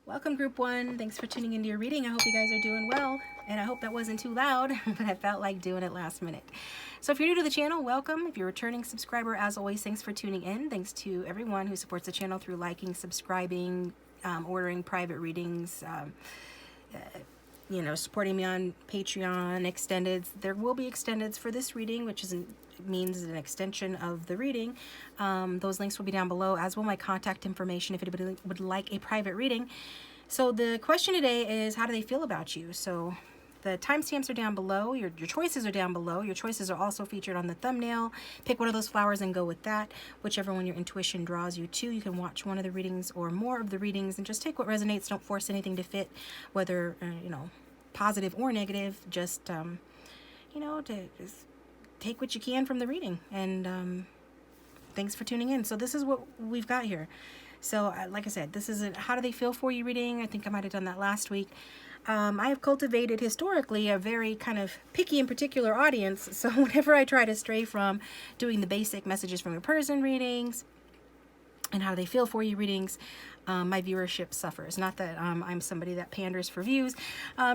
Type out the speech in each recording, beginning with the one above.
Welcome, Group 1. Thanks for tuning into your reading. I hope you guys are doing well, and I hope that wasn't too loud, but I felt like doing it last minute. So if you're new to the channel, welcome. If you're a returning subscriber, as always, thanks for tuning in. Thanks to everyone who supports the channel through liking, subscribing, ordering private readings, supporting me on Patreon, extendeds. There will be extendeds for this reading, which means an extension of the reading. Those links will be down below, as will my contact information if anybody would like a private reading. So the question today is, how do they feel about you? So the timestamps are down below. Your choices are down below. Your choices are also featured on the thumbnail. Pick one of those flowers and go with that. Whichever one your intuition draws you to. You can watch one of the readings or more of the readings and just take what resonates. Don't force anything to fit, whether, positive or negative. Just, to just take what you can from the reading. And thanks for tuning in. So this is what we've got here. So like I said, this is a how do they feel for you reading. I think I might have done that last week. I have cultivated historically a very kind of picky and particular audience. So whenever I try to stray from doing the basic messages from a person readings and how do they feel for you readings, my viewership suffers. Not that I'm somebody that panders for views,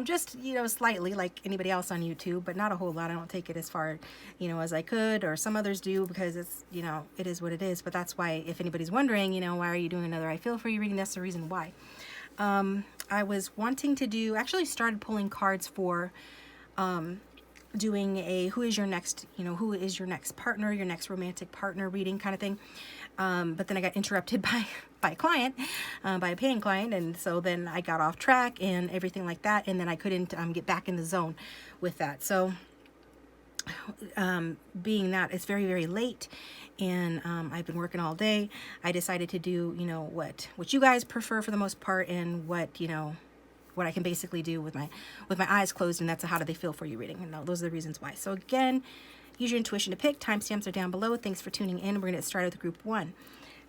just, slightly like anybody else on YouTube, but not a whole lot. I don't take it as far, as I could, or some others do, because it's, it is what it is. But that's why, if anybody's wondering, why are you doing another I Feel For You reading, that's the reason why. I was wanting to actually started pulling cards for doing a who is your next partner, your next romantic partner reading kind of thing. But then I got interrupted by a client, by a paying client, and so then I got off track and everything like that, and then I couldn't get back in the zone with that. So being that it's very, very late and I've been working all day, I decided to do, what you guys prefer for the most part, and what I can basically do with my eyes closed, and that's a how do they feel for you reading. And those are the reasons why. So again, use your intuition to pick. Timestamps are down below. Thanks for tuning in. We're going to get started with Group 1.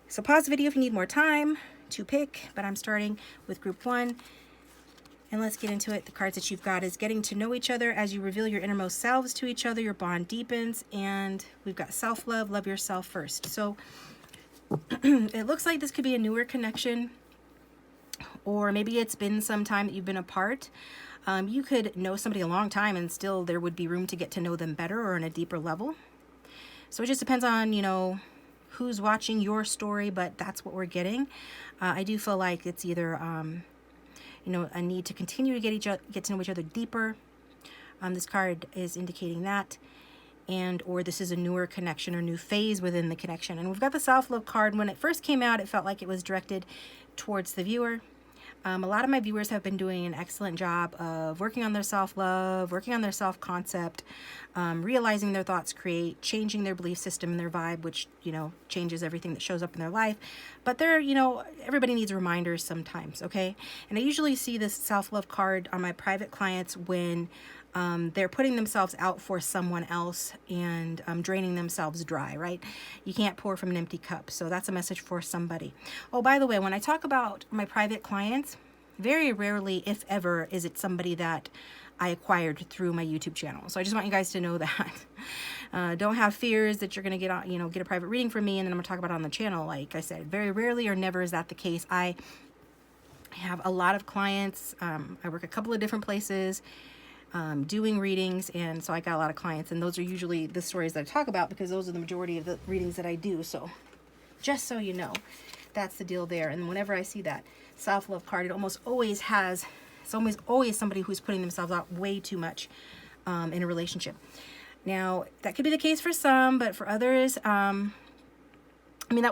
So pause the video if you need more time to pick, but I'm starting with Group 1. And let's get into it. The cards that you've got is getting to know each other. As you reveal your innermost selves to each other, your bond deepens. And we've got self-love, love yourself first. So it looks like this could be a newer connection, or maybe it's been some time that you've been apart. You could know somebody a long time and still there would be room to get to know them better or on a deeper level. So it just depends on, who's watching your story, but that's what we're getting. I do feel like it's either a need to continue to get to know each other deeper. This card is indicating that, or this is a newer connection or new phase within the connection. And we've got the self-love card. When it first came out, it felt like it was directed towards the viewer. A lot of my viewers have been doing an excellent job of working on their self-love, working on their self-concept, realizing their thoughts create, changing their belief system and their vibe, which, changes everything that shows up in their life. But everybody needs reminders sometimes, okay? And I usually see this self-love card on my private clients when they're putting themselves out for someone else and draining themselves dry, right? You can't pour from an empty cup. So that's a message for somebody. Oh, by the way, when I talk about my private clients, very rarely, if ever, is it somebody that I acquired through my YouTube channel. So I just want you guys to know that. Don't have fears that you're going to get a private reading from me and then I'm going to talk about it on the channel. Like I said, very rarely or never is that the case. I have a lot of clients. I work a couple of different places doing readings, and so I got a lot of clients, and those are usually the stories that I talk about because those are the majority of the readings that I do. So just so you know, that's the deal there. And whenever I see that self-love card, it almost always somebody who's putting themselves out way too much in a relationship. Now, that could be the case for some, but for others, that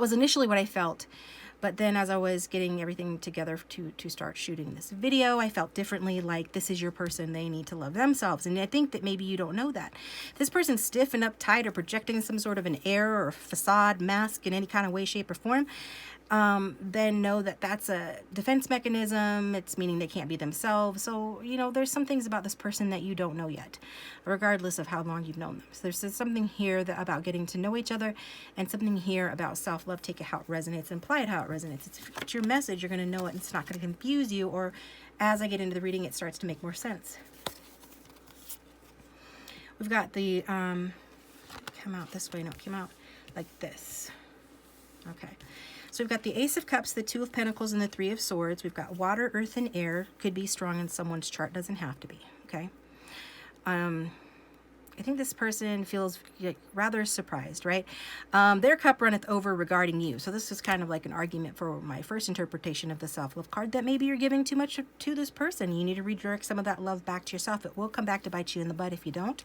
was initially what I felt. But then as I was getting everything together to start shooting this video, I felt differently, like this is your person. They need to love themselves. And I think that maybe you don't know that. If this person's stiff and uptight or projecting some sort of an air or facade, mask in any kind of way, shape, or form, then know that that's a defense mechanism. It's meaning they can't be themselves. So, there's some things about this person that you don't know yet, regardless of how long you've known them. So there's something here about getting to know each other, and something here about self-love. Take it how it resonates and apply it how it resonates. If it's your message, you're going to know it, and it's not going to confuse you, or as I get into the reading, it starts to make more sense. We've got the, come out this way. No, it came out like this. Okay. So we've got the Ace of Cups, the Two of Pentacles, and the Three of Swords. We've got water, earth, and air. Could be strong in someone's chart, doesn't have to be, okay? I think this person feels rather surprised, right? Their cup runneth over regarding you. So this is kind of like an argument for my first interpretation of the self-love card, that maybe you're giving too much to this person. You need to redirect some of that love back to yourself. It will come back to bite you in the butt if you don't.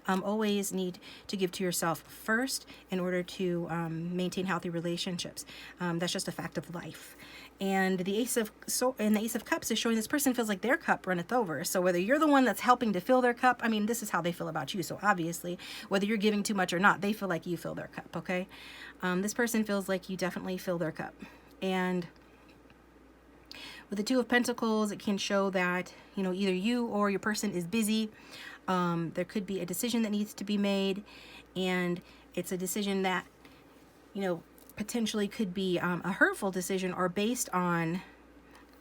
Always need to give to yourself first in order to maintain healthy relationships. That's just a fact of life. And the Ace of Cups is showing this person feels like their cup runneth over. So whether you're the one that's helping to fill their cup, I mean, this is how they feel about you. So obviously, whether you're giving too much or not, they feel like you fill their cup, okay? This person feels like you definitely fill their cup. And with the Two of Pentacles, it can show that, you know, either you or your person is busy. There could be a decision that needs to be made. And it's a decision that, you know, potentially could be a hurtful decision, or based on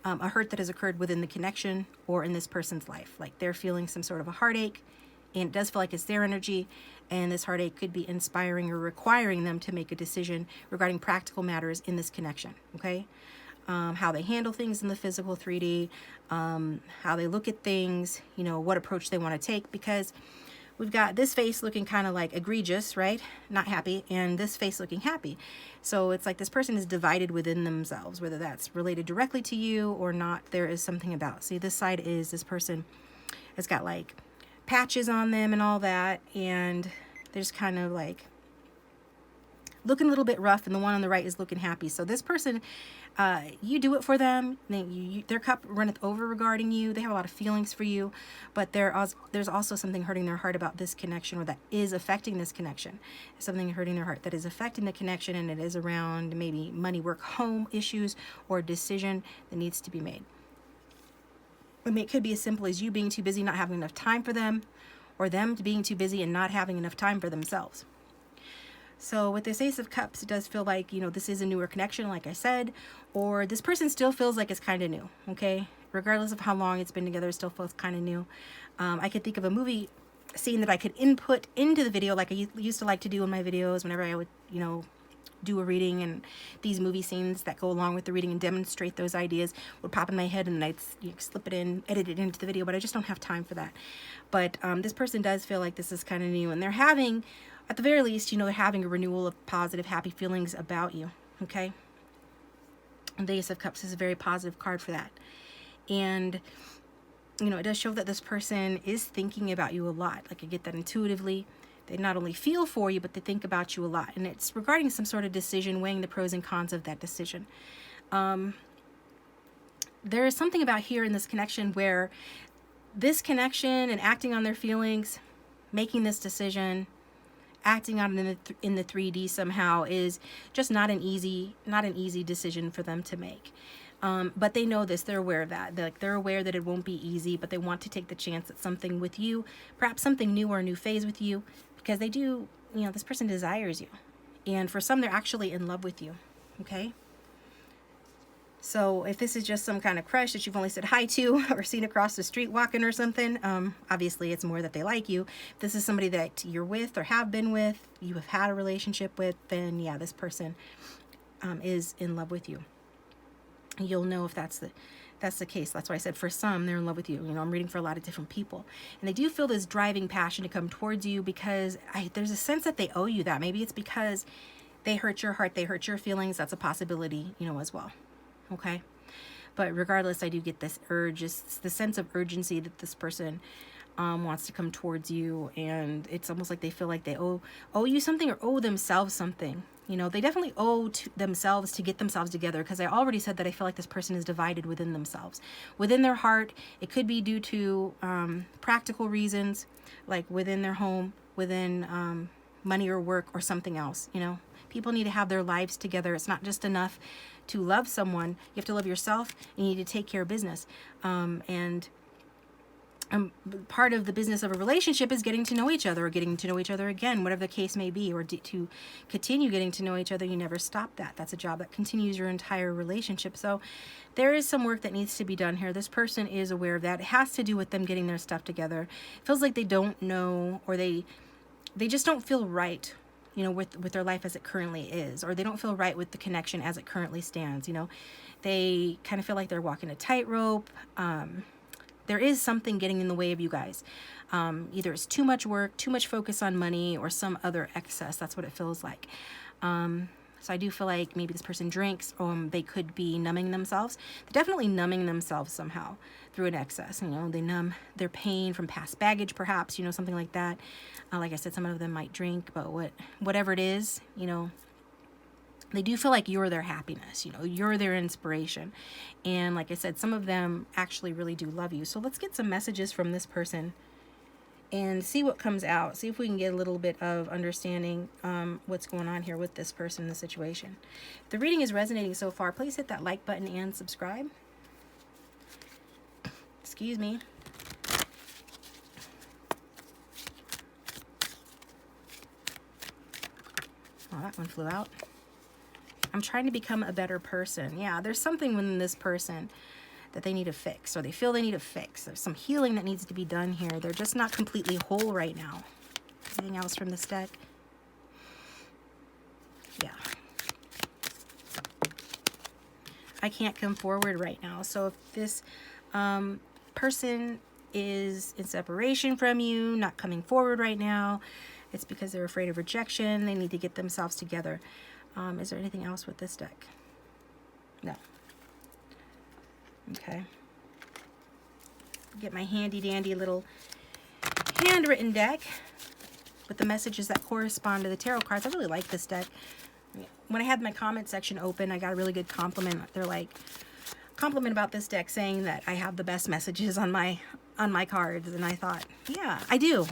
a hurt that has occurred within the connection or in this person's life. Like they're feeling some sort of a heartache, and it does feel like it's their energy, and this heartache could be inspiring or requiring them to make a decision regarding practical matters in this connection, okay? How they handle things in the physical 3D, how they look at things, you know, what approach they want to take, because we've got this face looking kind of like egregious, right? Not happy, and this face looking happy. So it's like this person is divided within themselves, whether that's related directly to you or not. There is something about. See, this side is this person has got like patches on them and all that, and they're just kind of like looking a little bit rough, and the one on the right is looking happy. So this person, you do it for them. Their cup runneth over regarding you. They have a lot of feelings for you, but there's also something hurting their heart about this connection, or that is affecting this connection. Something hurting their heart that is affecting the connection, and it is around maybe money, work, home issues, or a decision that needs to be made. I mean, it could be as simple as you being too busy, not having enough time for them, or them being too busy and not having enough time for themselves. So with this Ace of Cups, it does feel like, you know, this is a newer connection, like I said, or this person still feels like it's kind of new, okay? Regardless of how long it's been together, it still feels kind of new. I could think of a movie scene that I could input into the video, like I used to like to do in my videos whenever I would, you know, do a reading, and these movie scenes that go along with the reading and demonstrate those ideas would pop in my head, and then I'd slip it in, edit it into the video, but I just don't have time for that. But this person does feel like this is kind of new, and they're having, at the very least, you know, they're having a renewal of positive, happy feelings about you, okay? And the Ace of Cups is a very positive card for that. And, you know, it does show that this person is thinking about you a lot. Like, I get that intuitively. They not only feel for you, but they think about you a lot. And it's regarding some sort of decision, weighing the pros and cons of that decision. There is something about here in this connection where this connection and acting on their feelings, making this decision, acting out in the 3D somehow is just not an easy decision for them to make. But they know this, they're aware of that. They're aware that it won't be easy, but they want to take the chance at something with you, perhaps something new or a new phase with you, because they do, you know, this person desires you. And for some, they're actually in love with you, okay? So if this is just some kind of crush that you've only said hi to or seen across the street walking or something, obviously it's more that they like you. If this is somebody that you're with or have been with, you have had a relationship with, then yeah, this person is in love with you. You'll know if that's the case. That's why I said for some, they're in love with you. You know, I'm reading for a lot of different people. And they do feel this driving passion to come towards you because there's a sense that they owe you that. Maybe it's because they hurt your heart, they hurt your feelings. That's a possibility, you know, as well. Okay, but regardless, I do get this urge, it's the sense of urgency that this person wants to come towards you, and it's almost like they feel like they owe you something or owe themselves something. You know, they definitely owe to themselves to get themselves together, because I already said that I feel like this person is divided within themselves. Within their heart, it could be due to practical reasons, like within their home, within money or work or something else, you know. People need to have their lives together. It's not just enough to love someone. You have to love yourself, and you need to take care of business. And part of the business of a relationship is getting to know each other, or getting to know each other again, whatever the case may be, or to continue getting to know each other. You never stop that. That's a job that continues your entire relationship. So there is some work that needs to be done here. This person is aware of that. It has to do with them getting their stuff together. It feels like they don't know, or they just don't feel right. you know, with their life as it currently is, or they don't feel right with the connection as it currently stands. You know, they kind of feel like they're walking a tightrope. There is something getting in the way of you guys. Either it's too much work, too much focus on money, or some other excess. That's what it feels like. So I do feel like maybe this person drinks, they could be numbing themselves. They're definitely numbing themselves somehow through an excess. You know, they numb their pain from past baggage, perhaps, you know, something like that. Like I said, some of them might drink, but whatever it is, you know, they do feel like you're their happiness, you know, you're their inspiration. And like I said, some of them actually really do love you. So let's get some messages from this person and see what comes out. See if we can get a little bit of understanding what's going on here with this person in the situation. If the reading is resonating so far, please hit that like button and subscribe. Excuse me. Oh, that one flew out. I'm trying to become a better person. Yeah, there's something within this person that they need to fix, or they feel they need to fix. There's some healing that needs to be done here. They're just not completely whole right now. Anything else from this deck? Yeah. I can't come forward right now. So if this person is in separation from you, not coming forward right now, it's because they're afraid of rejection. They need to get themselves together. Is there anything else with this deck? No. Okay. Get my handy dandy little handwritten deck with the messages that correspond to the tarot cards. I really like this deck. When I had my comment section open, I got a really good compliment. They're like, compliment about this deck, saying that I have the best messages on my cards, and I thought, yeah, I do.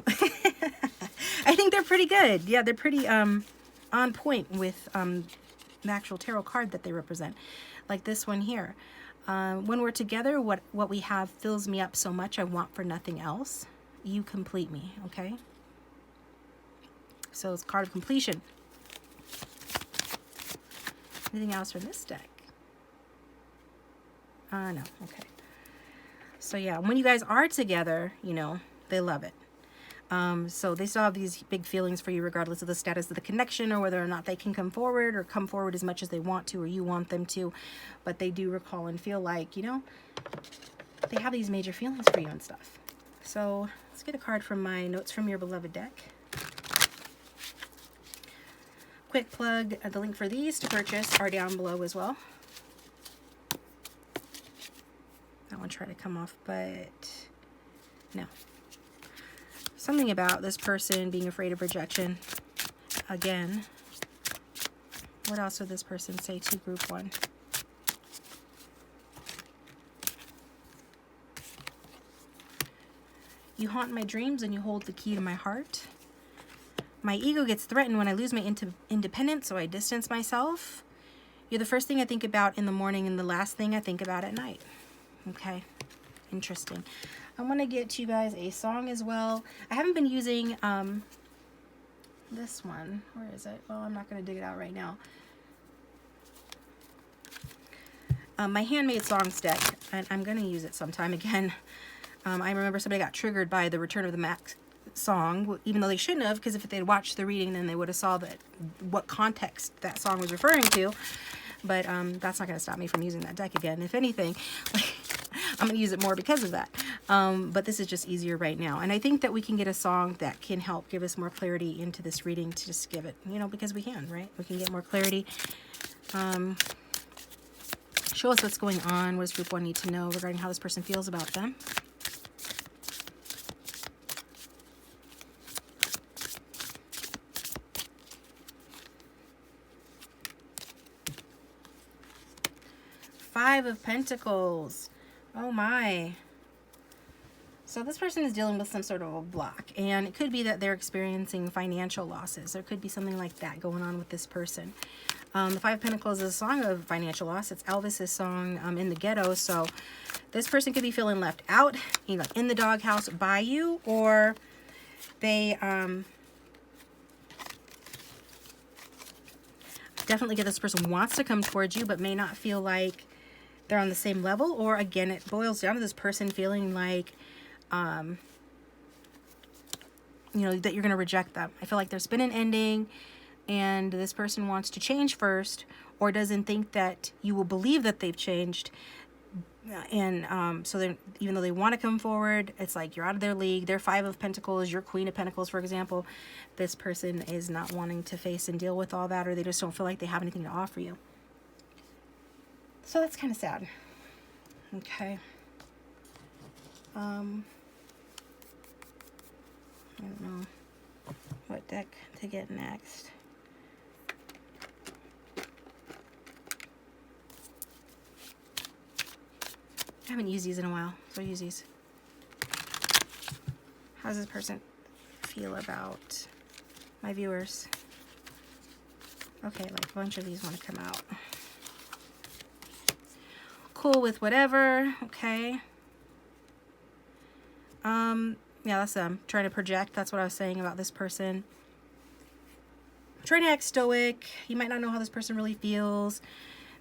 I think they're pretty good. Yeah, they're pretty on point with the actual tarot card that they represent, like this one here. When we're together, what we have fills me up so much I want for nothing else. You complete me, okay? So it's card of completion. Anything else from this deck? No, okay. So yeah, when you guys are together, you know, they love it. So they still have these big feelings for you regardless of the status of the connection, or whether or not they can come forward as much as they want to, or you want them to. But they do recall and feel like, you know, they have these major feelings for you and stuff. So let's get a card from my Notes from Your Beloved deck. Quick plug, the link for these to purchase are down below as well. That one tried to come off, but no. Something about this person being afraid of rejection. Again, what else would this person say to group one? You haunt my dreams and you hold the key to my heart. My ego gets threatened when I lose my independence, so I distance myself. You're the first thing I think about in the morning and the last thing I think about at night. Okay, interesting. I want to get you guys a song as well. I haven't been using this one. Where is it? Well, I'm not going to dig it out right now. My handmade songs deck, and I'm going to use it sometime again. I remember somebody got triggered by the Return of the Mac song, even though they shouldn't have, because if they'd watched the reading, then they would have saw that what context that song was referring to. But that's not going to stop me from using that deck again. If anything, I'm going to use it more because of that. But this is just easier right now. And I think that we can get a song that can help give us more clarity into this reading, to just give it, you know, because we can, right? We can get more clarity. Show us what's going on. What does group one need to know regarding how this person feels about them? Five of Pentacles. Oh my. So this person is dealing with some sort of a block, and it could be that they're experiencing financial losses. There could be something like that going on with this person. The Five of Pentacles is a song of financial loss. It's Elvis's song, In the Ghetto. So this person could be feeling left out, you know, in the doghouse by you, or they definitely get this person wants to come towards you, but may not feel like they're on the same level. Or again, it boils down to this person feeling like, you know, that you're going to reject them. I feel like there's been an ending. and this person wants to change first, or doesn't think that you will believe that they've changed. And so then, even though they want to come forward, it's like you're out of their league. They're Five of Pentacles, you're Queen of Pentacles, for example. This person is not wanting to face and deal with all that, or they just don't feel like they have anything to offer you. So that's kind of sad. Okay. I don't know what deck to get next. I haven't used these in a while, so I'll use these. How does this person feel about my viewers? Okay, like a bunch of these want to come out. Cool with whatever, okay. Yeah, that's them. Trying to project, that's what I was saying about this person. Trying to act stoic. You might not know how this person really feels.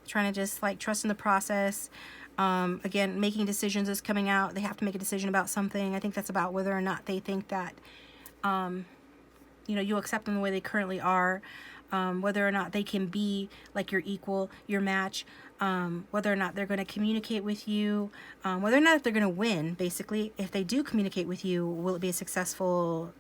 Trying to just like trust in the process. Again, making decisions is coming out. They have to make a decision about something. I think that's about whether or not they think that, you know, you accept them the way they currently are. Whether or not they can be like your equal, your match. Whether or not they're going to communicate with you. Whether or not they're going to win, basically. If they do communicate with you, will it be a successful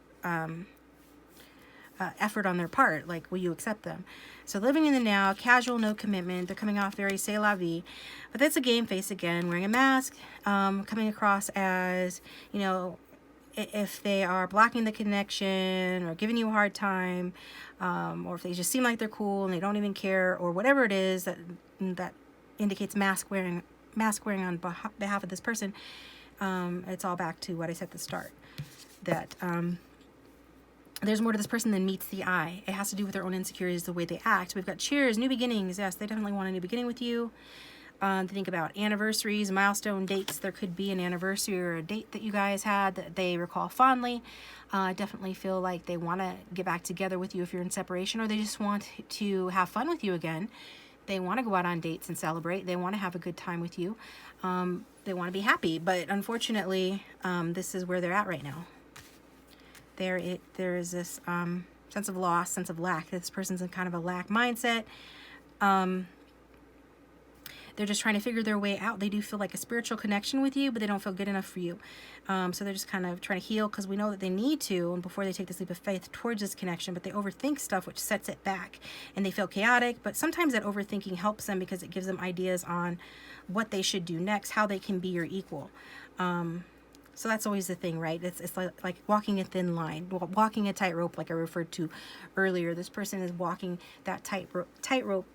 effort on their part? Like, will you accept them? So living in the now, casual, no commitment. They're coming off very c'est la vie. But that's a game face again, wearing a mask, coming across as, you know, if they are blocking the connection or giving you a hard time, or if they just seem like they're cool and they don't even care, or whatever it is that indicates mask wearing on behalf of this person, it's all back to what I said at the start, that there's more to this person than meets the eye. It has to do with their own insecurities, the way they act. We've got cheers, new beginnings. Yes, they definitely want a new beginning with you. Think about anniversaries, milestone dates. There could be an anniversary or a date that you guys had that they recall fondly. Definitely feel like they want to get back together with you if you're in separation, or they just want to have fun with you again. They want to go out on dates and celebrate. They want to have a good time with you. They want to be happy, but unfortunately, this is where they're at right now. There is this sense of loss, sense of lack. This person's in kind of a lack mindset. They're just trying to figure their way out. They do feel like a spiritual connection with you, but they don't feel good enough for you. So they're just kind of trying to heal, because we know that they need to, and before they take this leap of faith towards this connection, but they overthink stuff, which sets it back, and they feel chaotic. But sometimes that overthinking helps them, because it gives them ideas on what they should do next, how they can be your equal. So that's always the thing, right? It's like walking a thin line, walking a tightrope, like I referred to earlier. This person is walking that tightrope,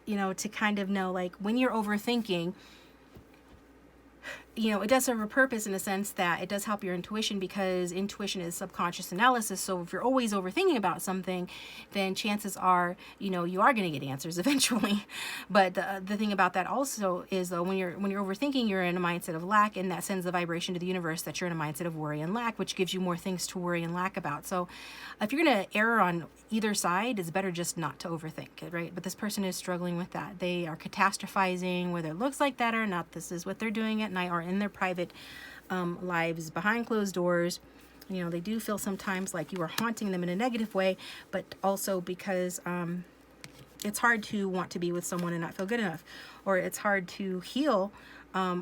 you know, to kind of know, like, when you're overthinking, you know, it does serve a purpose in a sense that it does help your intuition, because intuition is subconscious analysis. So if you're always overthinking about something, then chances are, you know, you are going to get answers eventually. But the thing about that also is, though, when you're overthinking, you're in a mindset of lack, and that sends the vibration to the universe that you're in a mindset of worry and lack, which gives you more things to worry and lack about. So if you're going to err on either side, it's better just not to overthink it, right? But this person is struggling with that. They are catastrophizing, whether it looks like that or not. This is what they're doing at night or in their private lives behind closed doors. You know, they do feel sometimes like you are haunting them in a negative way, but also because it's hard to want to be with someone and not feel good enough, or it's hard to heal,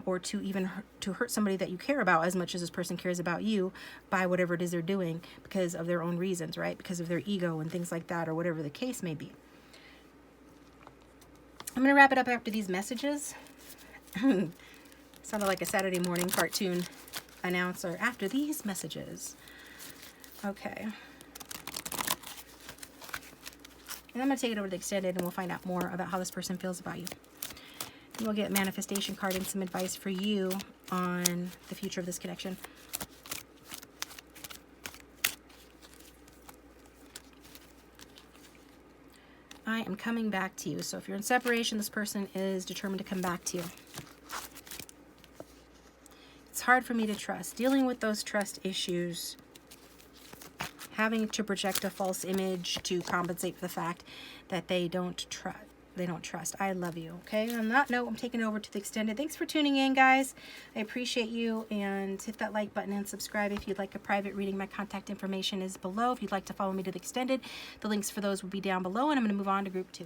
or to even to hurt somebody that you care about as much as this person cares about you, by whatever it is they're doing, because of their own reasons, right? Because of their ego and things like that, or whatever the case may be. I'm going to wrap it up after these messages. Sounded like a Saturday morning cartoon announcer. After these messages. Okay. And I'm going to take it over to the extended, and we'll find out more about how this person feels about you. And we'll get a manifestation card and some advice for you on the future of this connection. I am coming back to you. So if you're in separation, this person is determined to come back to you. It's hard for me to trust. Dealing with those trust issues, having to project a false image to compensate for the fact that they don't trust. they don't trust. I love you. Okay, on that note, I'm taking it over to the extended. Thanks for tuning in, guys. I appreciate you, and hit that like button and subscribe if you'd like a private reading. My contact information is below. If you'd like to follow me to the extended, the links for those will be down below, and I'm going to move on to group 2.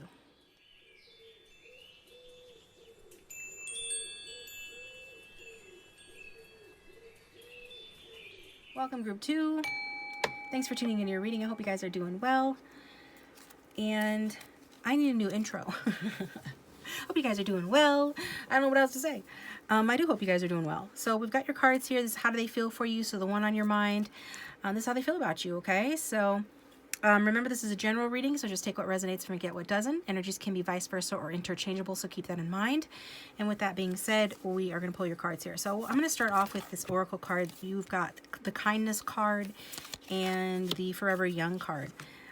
Welcome, group 2. Thanks for tuning in to your reading. I hope you guys are doing well. And I need a new intro. Hope you guys are doing well. I don't know what else to say. I do hope you guys are doing well. So we've got your cards here. This is how do they feel for you. So the one on your mind, this is how they feel about you, okay? So remember, this is a general reading, so just take what resonates, forget what doesn't. Energies can be vice versa or interchangeable, so keep that in mind. And with that being said, we are going to pull your cards here. So I'm going to start off with this oracle card. You've got the kindness card and the forever young card,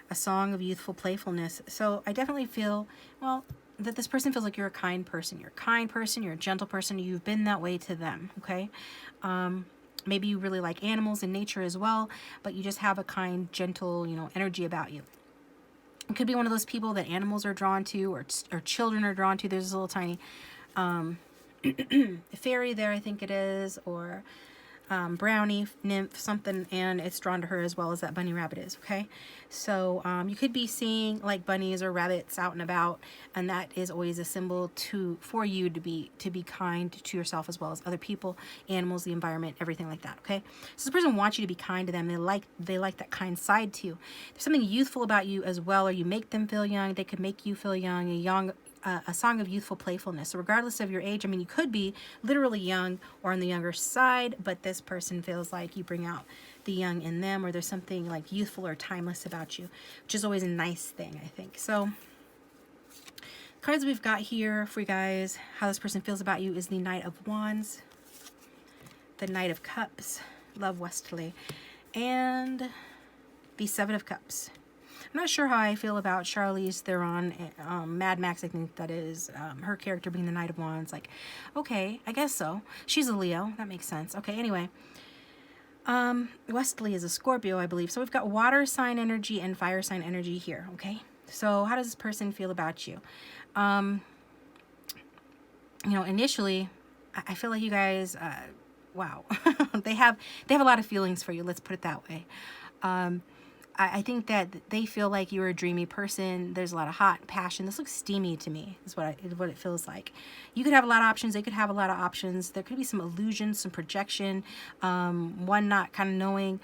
a song of youthful playfulness. So I definitely feel, well, that this person feels like you're a kind person. You're a kind person, you're a gentle person, you've been that way to them, okay? Maybe you really like animals and nature as well, but you just have a kind, gentle, energy about you. It could be one of those people that animals are drawn to, or children are drawn to. There's a little tiny fairy there, I think it is, or brownie, nymph, something, and it's drawn to her as well as that bunny rabbit is, okay? So you could be seeing like bunnies or rabbits out and about, and that is always a symbol for you to be kind to yourself as well as other people, animals, the environment, everything like that, okay? So this person wants you to be kind to them. They like that kind side to you. There's something youthful about you as well, or you make them feel young. They could make you feel young, a song of youthful playfulness. So regardless of your age, I mean, you could be literally young or on the younger side, but this person feels like you bring out the young in them, or there's something like youthful or timeless about you, which is always a nice thing, I think. So cards we've got here for you guys, how this person feels about you, is the Knight of Wands, the Knight of Cups, Love Westley, and the Seven of Cups. I'm not sure how I feel about Charlize Theron, Mad Max, I think that is, her character being the Knight of Wands. Like, okay, I guess so. She's a Leo. That makes sense. Okay, anyway. Westley is a Scorpio, I believe. So we've got water sign energy and fire sign energy here, okay? So how does this person feel about you? Initially, I feel like you guys, wow. they have a lot of feelings for you. Let's put it that way. I think that they feel like you're a dreamy person. There's a lot of hot passion. This looks steamy to me, is what it feels like. You could have a lot of options. They could have a lot of options. There could be some illusion, some projection, one not kind of knowing,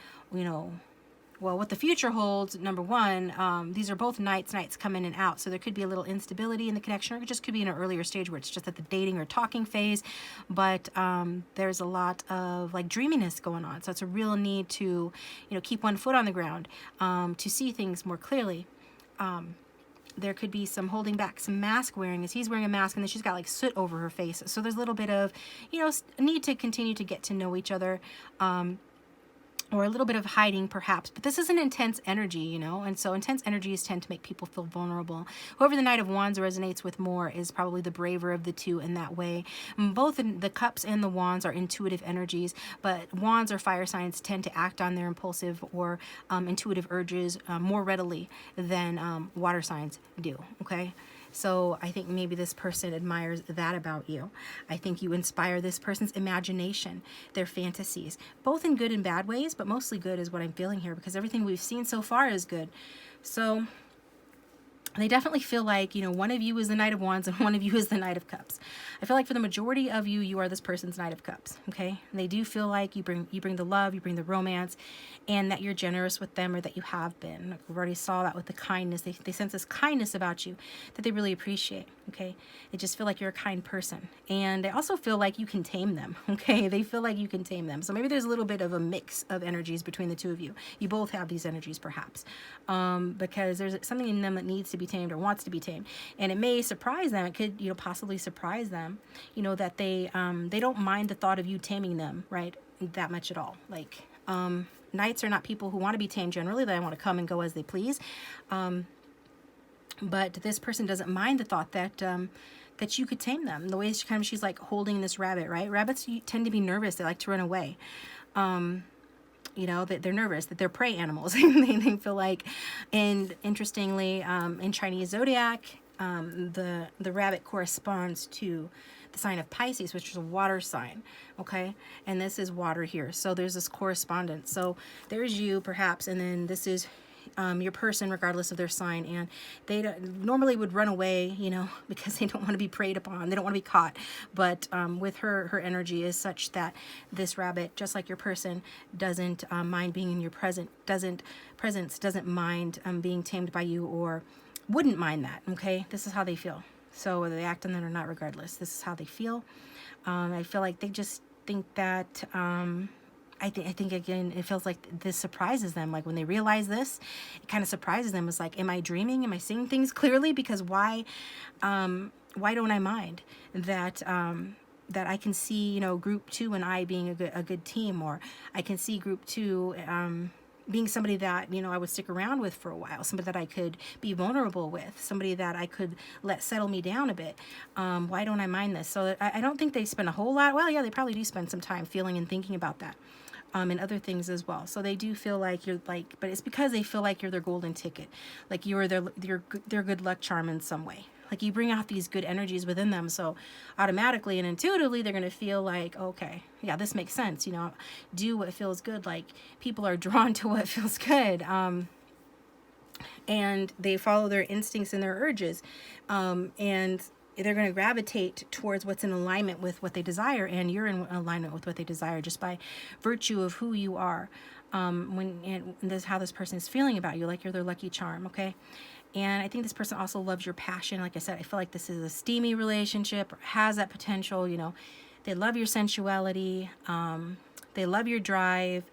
well, what the future holds. Number one, these are both nights come in and out. So there could be a little instability in the connection, or it just could be in an earlier stage where it's just at the dating or talking phase. But there's a lot of like dreaminess going on. So it's a real need to, keep one foot on the ground, to see things more clearly. There could be some holding back, some mask wearing, as he's wearing a mask, and then she's got like soot over her face. So there's a little bit of, need to continue to get to know each other. Or a little bit of hiding perhaps, but this is an intense energy, and so intense energies tend to make people feel vulnerable. Whoever the Knight of Wands resonates with more is probably the braver of the two in that way. Both the Cups and the Wands are intuitive energies, but Wands or fire signs tend to act on their impulsive or intuitive urges more readily than water signs do, okay? So I think maybe this person admires that about you. I think you inspire this person's imagination, their fantasies, both in good and bad ways, but mostly good is what I'm feeling here, because everything we've seen so far is good. So they definitely feel like, one of you is the Knight of Wands and one of you is the Knight of Cups. I feel like for the majority of you, you are this person's Knight of Cups, okay? And they do feel like you bring the love, you bring the romance, and that you're generous with them, or that you have been. Like we already saw that with the kindness. They sense this kindness about you that they really appreciate, okay? They just feel like you're a kind person. And they also feel like you can tame them, okay? They feel like you can tame them. So maybe there's a little bit of a mix of energies between the two of you. You both have these energies perhaps, because there's something in them that needs to be tamed or wants to be tamed, and it may surprise them. It could possibly surprise them, that they don't mind the thought of you taming them, right, that much at all. Like knights are not people who want to be tamed generally. They want to come and go as they please, but this person doesn't mind the thought that you could tame them. The way she's like holding this rabbit, right? Rabbits tend to be nervous. They like to run away. That they're nervous, that they're prey animals. They feel like, and interestingly, in Chinese zodiac, the rabbit corresponds to the sign of Pisces, which is a water sign, okay? And this is water here. So there's this correspondence. So there's you, perhaps, and then this is your person, regardless of their sign, and they normally would run away, you know, because they don't want to be preyed upon. They don't want to be caught. But with her energy is such that this rabbit, just like your person, doesn't mind being in your presence, doesn't mind being tamed by you, or wouldn't mind that. Okay, this is how they feel. So whether they act on that or not, regardless, this is how they feel. I feel like they just think that. I think again, it feels like this surprises them. Like when they realize this, it kind of surprises them. It's like, am I dreaming? Am I seeing things clearly? Because why don't I mind that? That I can see, you know, group 2 and I being a good team, or I can see group 2 being somebody that, you know, I would stick around with for a while, somebody that I could be vulnerable with, somebody that I could let settle me down a bit. Why don't I mind this? So I don't think they spend a whole lot. Well, yeah, they probably do spend some time feeling and thinking about that. And other things as well. So they do feel like you're like, but it's because they feel like you're their golden ticket, like you're their good luck charm in some way. Like you bring out these good energies within them, so automatically and intuitively they're gonna feel like, okay, yeah, this makes sense. You know, do what feels good. Like people are drawn to what feels good, and they follow their instincts and their urges, and they're going to gravitate towards what's in alignment with what they desire, and you're in alignment with what they desire just by virtue of who you are. And this is how this person is feeling about you, like you're their lucky charm, okay? And I think this person also loves your passion. Like I said, I feel like this is a steamy relationship, or has that potential, you know. They love your sensuality. They love your drive.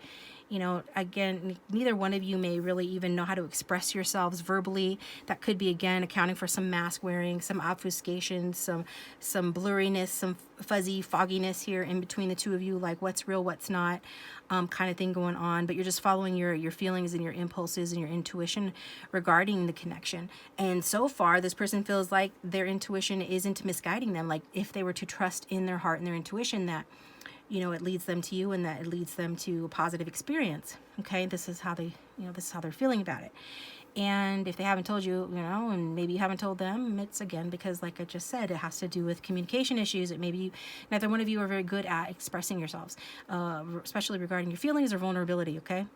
You know, again, neither one of you may really even know how to express yourselves verbally. That could be, again, accounting for some mask wearing, some obfuscation, some blurriness, some fuzzy fogginess here in between the two of you, like what's real, what's not, kind of thing going on. But you're just following your feelings and your impulses and your intuition regarding the connection. And so far, this person feels like their intuition isn't misguiding them. Like if they were to trust in their heart and their intuition, that, you know, it leads them to you, and that it leads them to a positive experience. Okay, this is how they, you know, this is how they're feeling about it. And if they haven't told you, you know, and maybe you haven't told them, it's again because, like I just said, it has to do with communication issues. It maybe neither one of you are very good at expressing yourselves, especially regarding your feelings or vulnerability. Okay.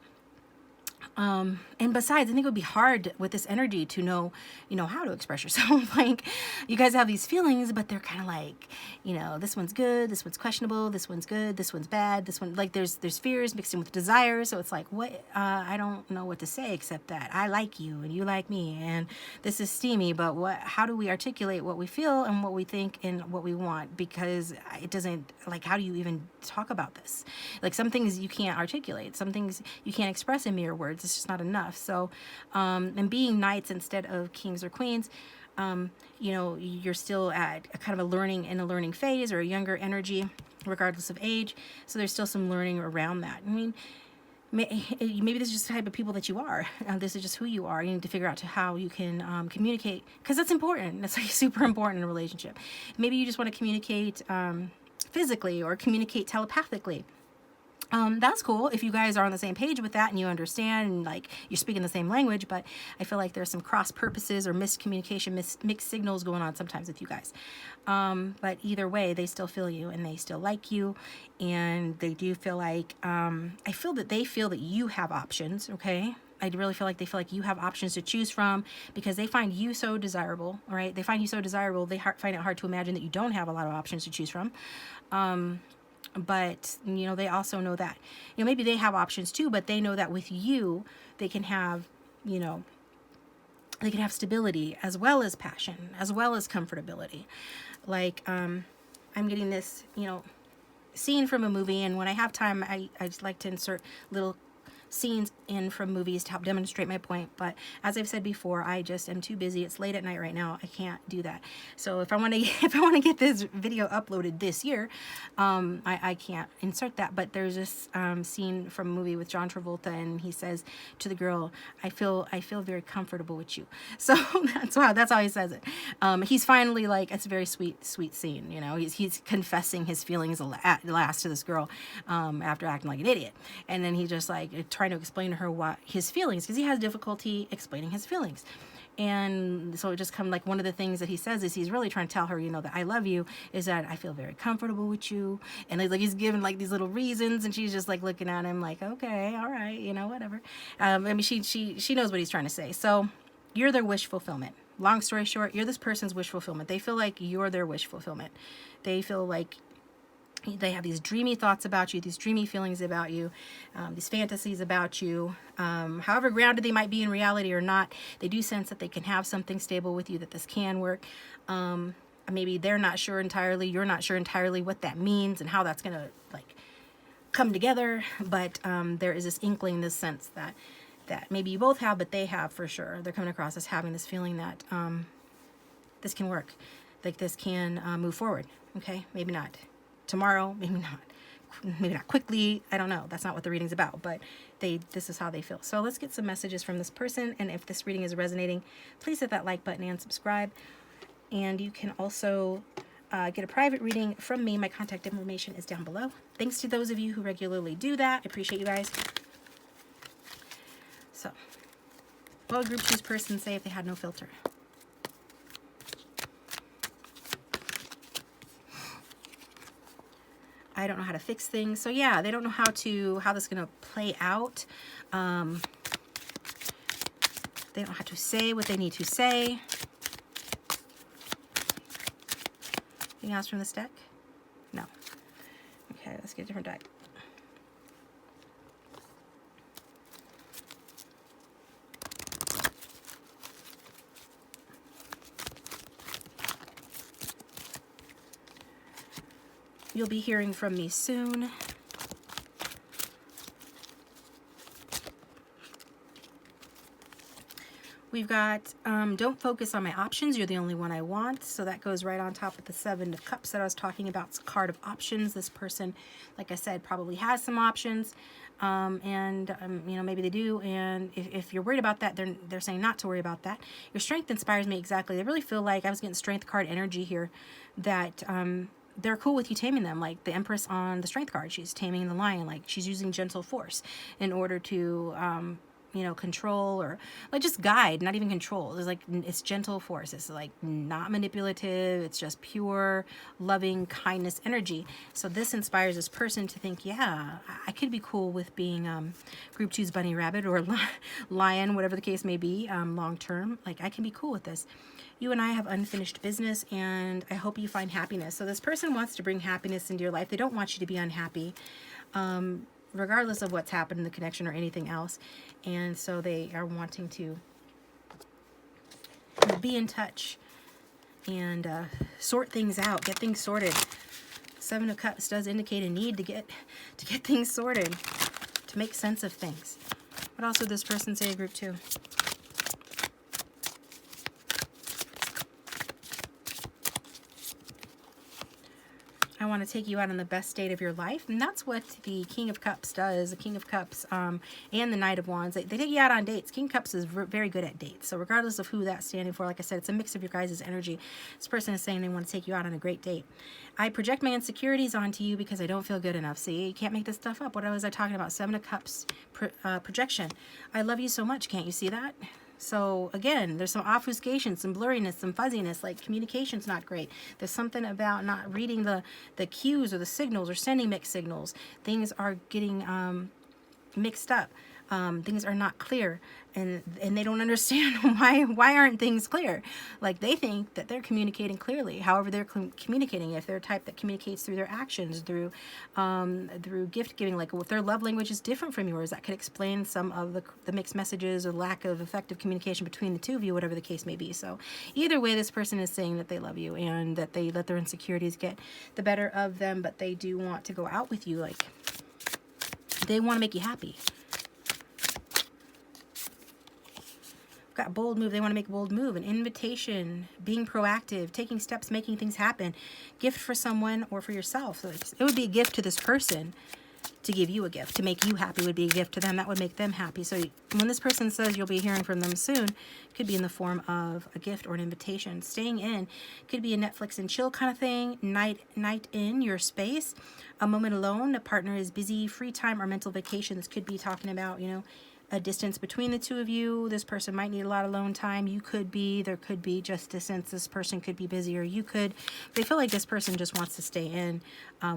And besides, I think it would be hard with this energy to know, you know, how to express yourself. Like, you guys have these feelings, but they're kind of like, you know, this one's good, this one's questionable, this one's good, this one's bad, this one, like, there's fears mixed in with desires. So it's like, what, I don't know what to say except that I like you and you like me, and this is steamy, but how do we articulate what we feel and what we think and what we want? Because it doesn't, like, how do you even talk about this? Like, some things you can't articulate, some things you can't express in mere words. It's just not enough. So, and being knights instead of kings or queens, you know, you're still at a kind of a learning phase, or a younger energy, regardless of age. So there's still some learning around that. I mean, maybe this is just the type of people that you are. This is just who you are. You need to figure out how you can communicate, because that's important. That's like super important in a relationship. Maybe you just want to communicate physically, or communicate telepathically. That's cool if you guys are on the same page with that and you understand, and like you're speaking the same language. But I feel like there's some cross purposes or miscommunication, mixed signals going on sometimes with you guys. But either way, they still feel you and they still like you, and they do feel like, I feel that they feel that you have options. Okay. I really feel like they feel like you have options to choose from, because they find you so desirable, right? They find you so desirable. They find it hard to imagine that you don't have a lot of options to choose from. But, you know, they also know that, you know, maybe they have options too, but they know that with you, they can have, you know, they can have stability as well as passion, as well as comfortability. Like, I'm getting this, you know, scene from a movie, and when I have time, I just like to insert little scenes in from movies to help demonstrate my point. But as I've said before, I just am too busy. It's late at night right now. I can't do that. So if I want to get this video uploaded this year, I can't insert that. But there's this scene from a movie with John Travolta, and he says to the girl, I feel very comfortable with you. So that's how he says it. He's finally, like, it's a very sweet scene. You know, he's confessing his feelings at last to this girl, after acting like an idiot. And then he just, like, trying to explain to her what his feelings, because he has difficulty explaining his feelings. And so it just come like one of the things that he says is he's really trying to tell her, you know, that I love you, is that I feel very comfortable with you. And like he's giving like these little reasons, and she's just like looking at him like, okay, all right, you know, whatever. I mean, she knows what he's trying to say. So you're their wish fulfillment. Long story short, you're this person's wish fulfillment. They feel like you're their wish fulfillment. They feel like they have these dreamy thoughts about you, these dreamy feelings about you, these fantasies about you. However grounded they might be in reality or not, they do sense that they can have something stable with you, that this can work. Maybe they're not sure entirely, you're not sure entirely what that means and how that's going to like come together. But there is this inkling, this sense that maybe you both have, but they have for sure. They're coming across as having this feeling that this can work, like this can move forward. Okay, maybe not tomorrow, maybe not quickly, I don't know, that's not what the reading's about, but this is how they feel. So let's get some messages from this person, and if this reading is resonating, please hit that like button and subscribe. And you can also get a private reading from me. My contact information is down below. Thanks to those of you who regularly do that. I appreciate you guys. So what would group 2's person say if they had no filter? I don't know how to fix things. So yeah, they don't know how this is going to play out. They don't know how to say what they need to say. Anything else from this deck? No. Okay, let's get a different deck. You'll be hearing from me soon. We've got, don't focus on my options. You're the only one I want. So that goes right on top of the 7 of Cups that I was talking about. It's a card of options. This person, like I said, probably has some options. You know, maybe they do. And if you're worried about that, they're saying not to worry about that. Your strength inspires me exactly. They really feel like, I was getting strength card energy here, that they're cool with you taming them. Like the Empress on the strength card, she's taming the lion. Like she's using gentle force in order to you know, control, or like just guide, not even control. It's like, it's gentle force. It's like not manipulative. It's just pure loving kindness energy. So this inspires this person to think, yeah, I could be cool with being group 2's bunny rabbit or lion, whatever the case may be, long term. Like I can be cool with this. You and I have unfinished business, and I hope you find happiness. So this person wants to bring happiness into your life. They don't want you to be unhappy, regardless of what's happened in the connection or anything else. And so they are wanting to be in touch and sort things out, get things sorted. 7 of Cups does indicate a need to get things sorted, to make sense of things. What else would this person say to group 2? I want to take you out on the best date of your life. And that's what the King of Cups does. The King of Cups and the Knight of Wands, they take you out on dates. King of Cups is very good at dates. So regardless of who that's standing for, like I said, it's a mix of your guys' energy. This person is saying they want to take you out on a great date. I project my insecurities onto you because I don't feel good enough. See, you can't make this stuff up. What was I talking about? 7 of Cups projection. I love you so much. Can't you see that? So again, there's some obfuscation, some blurriness, some fuzziness, like communication's not great. There's something about not reading the cues or the signals, or sending mixed signals. Things are getting mixed up. Things are not clear, and they don't understand why aren't things clear. Like they think that they're communicating clearly. However, they're communicating, if they're a type that communicates through their actions, through gift giving, like if their love language is different from yours, that could explain some of the mixed messages or lack of effective communication between the two of you, whatever the case may be. So either way, this person is saying that they love you and that they let their insecurities get the better of them, but they do want to go out with you. Like they want to make you happy. Got bold move. They want to make a bold move, an invitation, being proactive, taking steps, making things happen. Gift for someone or for yourself. So it would be a gift to this person to give you a gift. To make you happy would be a gift to them. That would make them happy. So when this person says you'll be hearing from them soon, it could be in the form of a gift or an invitation. Staying in could be a Netflix and chill kind of thing. Night in your space. A moment alone. A partner is busy. Free time or mental vacation. This could be talking about, you know, a distance between the two of you. This person might need a lot of alone time. You could be, there could be just distance. This person could be busy, or you could. They feel like this person just wants to stay in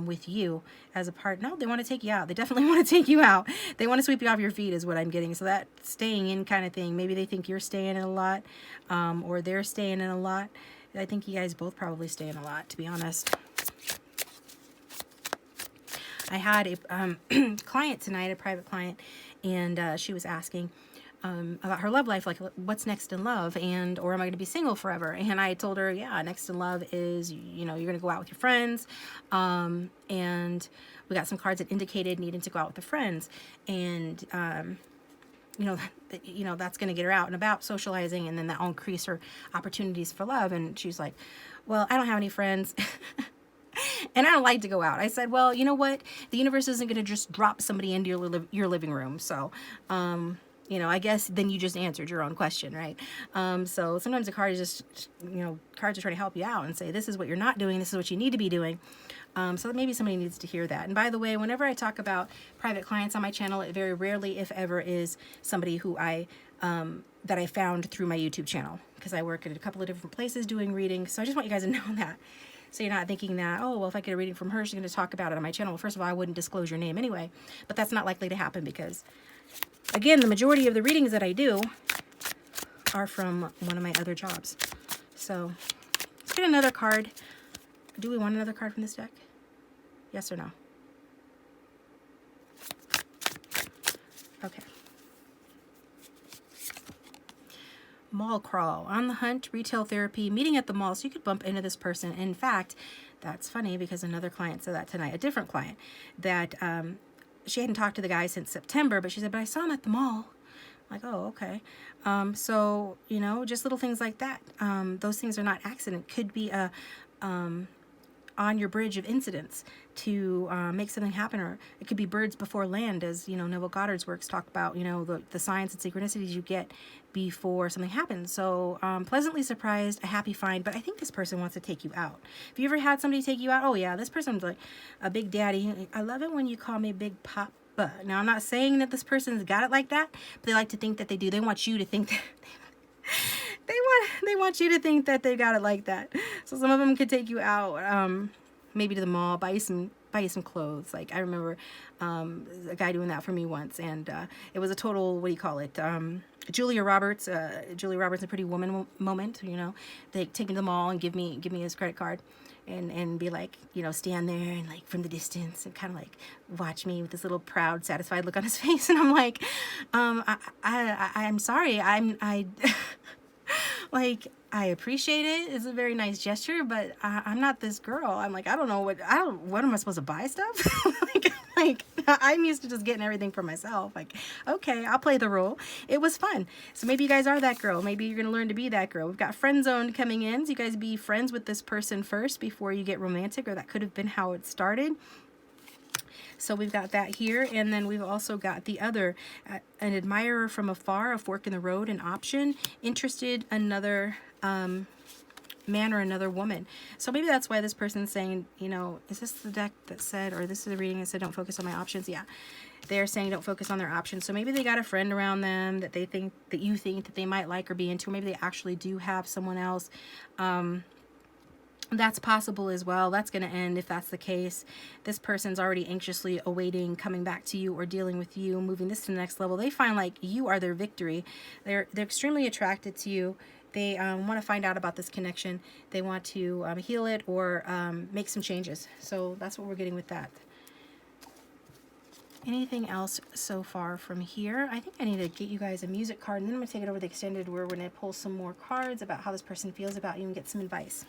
with you as a part. No, they want to take you out. They definitely want to take you out. They want to sweep you off your feet is what I'm getting. So that staying in kind of thing. Maybe they think you're staying in a lot, or they're staying in a lot. I think you guys both probably stay in a lot, to be honest. I had a client tonight, a private client, and she was asking about her love life, like what's next in love, and or am I going to be single forever? And I told her, yeah, next in love is, you know, you're going to go out with your friends, and we got some cards that indicated needing to go out with the friends, and you know, that's going to get her out and about socializing, and then that will increase her opportunities for love. And she's like, well, I don't have any friends. And I don't like to go out. I said, well, you know what? The universe isn't going to just drop somebody into your living room. So, you know, I guess then you just answered your own question, right? So sometimes the card is just, you know, cards are trying to help you out and say, this is what you're not doing. This is what you need to be doing. So maybe somebody needs to hear that. And by the way, whenever I talk about private clients on my channel, it very rarely, if ever, is somebody who that I found through my YouTube channel, because I work at a couple of different places doing readings. So I just want you guys to know that. So you're not thinking that, oh, well, if I get a reading from her, she's going to talk about it on my channel. Well, first of all, I wouldn't disclose your name anyway, but that's not likely to happen because, again, the majority of the readings that I do are from one of my other jobs. So let's get another card. Do we want another card from this deck? Yes or no? Okay. Mall crawl, on the hunt, retail therapy, meeting at the mall. So you could bump into this person. In fact, that's funny because another client said that tonight, a different client, that she hadn't talked to the guy since September, but she said, but I saw him at the mall. I'm like, oh, okay. So, you know, just little things like that. Those things are not accident. Could be a on your bridge of incidents to make something happen, or it could be birds before land, as, you know, Neville Goddard's works talk about, you know, the signs and synchronicities you get before something happens. So pleasantly surprised, a happy find, but I think this person wants to take you out. Have you ever had somebody take you out? Oh yeah, this person's like a big daddy. I love it when you call me Big Papa. Now, I'm not saying that this person's got it like that, but they like to think that they do. They want you to think that they want you to think that they got it like that. So some of them could take you out, maybe to the mall, buy you some clothes. Like I remember a guy doing that for me once, and it was a total, what do you call it? Julia Roberts, a Pretty Woman moment. You know, they take me to the mall and give me his credit card, and be like, you know, stand there and like from the distance and kind of like watch me with this little proud, satisfied look on his face, and I'm like, I'm sorry, like, I appreciate it. It's a very nice gesture, but I'm not this girl. I'm like, what am I supposed to buy stuff? like I'm used to just getting everything for myself. Like, okay, I'll play the role. It was fun. So maybe you guys are that girl. Maybe you're going to learn to be that girl. We've got friend zone coming in. So you guys be friends with this person first before you get romantic, or that could have been how it started. So we've got that here, and then we've also got the other, an admirer from afar, a fork in the road, an option, interested, another man or another woman. So maybe that's why this person's saying, you know, is this the deck that said, or this is the reading that said don't focus on my options? Yeah, they're saying don't focus on their options. So maybe they got a friend around them that they think, that you think that they might like or be into. Maybe they actually do have someone else. That's possible as well. That's going to end if that's the case. This person's already anxiously awaiting coming back to you or dealing with you, moving this to the next level. They find like you are their victory. They're extremely attracted to you. They want to find out about this connection. They want to heal it or make some changes. So that's what we're getting with that. Anything else so far from here? I think I need to get you guys a music card, and then I'm going to take it over to the extended where we're going to pull some more cards about how this person feels about you and get some advice.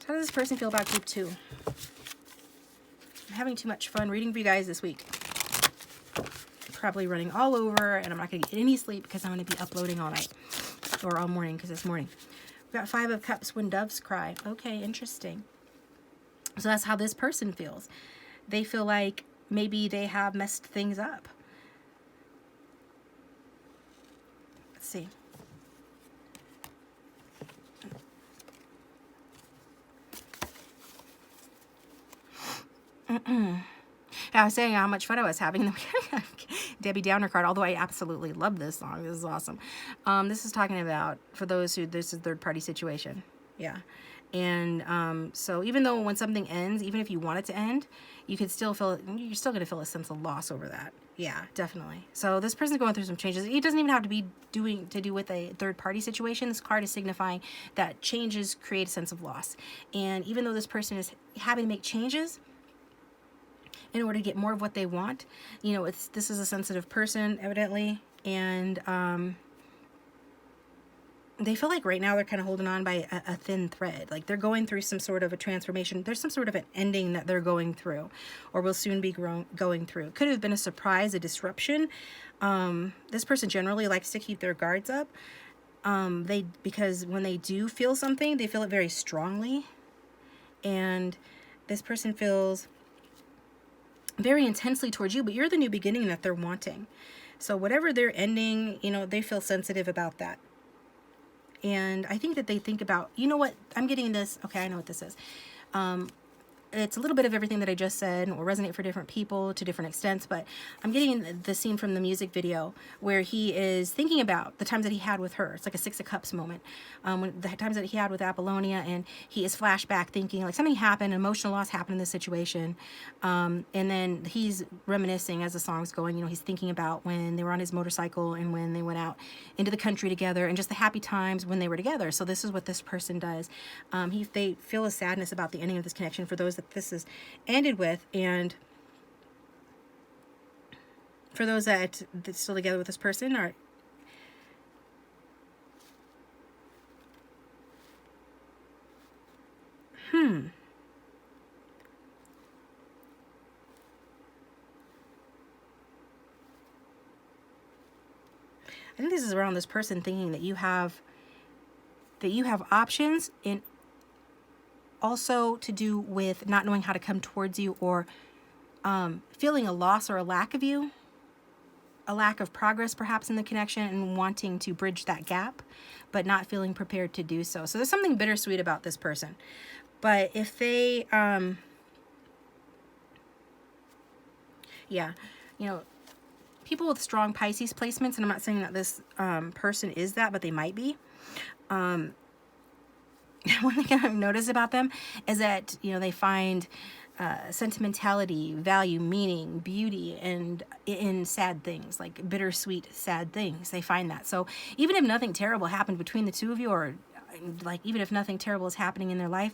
How does this person feel about group 2? I'm having too much fun reading for you guys this week. Probably running all over, and I'm not going to get any sleep because I'm going to be uploading all night. Or all morning because it's morning. We've got 5 of Cups, when doves cry. Okay, interesting. So that's how this person feels. They feel like maybe they have messed things up. Let's see. I was saying how much fun I was having. Debbie Downer card, although I absolutely love this song. This is awesome. This is talking about, for those who, this is third-party situation. Yeah. And so even though when something ends, even if you want it to end, you could still feel, you're still going to feel a sense of loss over that. Yeah, definitely. So this person's going through some changes. It doesn't even have to be to do with a third-party situation. This card is signifying that changes create a sense of loss. And even though this person is having to make changes in order to get more of what they want, you know, this is a sensitive person, evidently, and they feel like right now they're kind of holding on by a thin thread. Like they're going through some sort of a transformation. There's some sort of an ending that they're going through or will soon be going through. Could have been a surprise, a disruption. This person generally likes to keep their guards up. Because when they do feel something, they feel it very strongly. And this person feels very intensely towards you, but you're the new beginning that they're wanting. So whatever they're ending, you know, they feel sensitive about that. And I think that they think about, you know what, I'm getting this. Okay, I know what this is. It's a little bit of everything that I just said, and will resonate for different people to different extents, but I'm getting the scene from the music video where he is thinking about the times that he had with her. It's like a Six of Cups moment. When the times that he had with Apollonia, and he is flashback thinking like something happened, emotional loss happened in this situation. And then he's reminiscing as the song's going, you know, he's thinking about when they were on his motorcycle and when they went out into the country together and just the happy times when they were together. So this is what this person does. They feel a sadness about the ending of this connection for those that this is ended with, and for those that's still together with this person are I think this is around this person thinking that you have options, and also to do with not knowing how to come towards you, or feeling a loss or a lack of you, a lack of progress perhaps in the connection, and wanting to bridge that gap, but not feeling prepared to do so. So there's something bittersweet about this person. But if they, yeah, you know, people with strong Pisces placements, and I'm not saying that this person is that, but they might be. One thing I've noticed about them is that, you know, they find sentimentality, value, meaning, beauty, and in sad things, like bittersweet, sad things. They find that. So even if nothing terrible happened between the two of you, or like even if nothing terrible is happening in their life,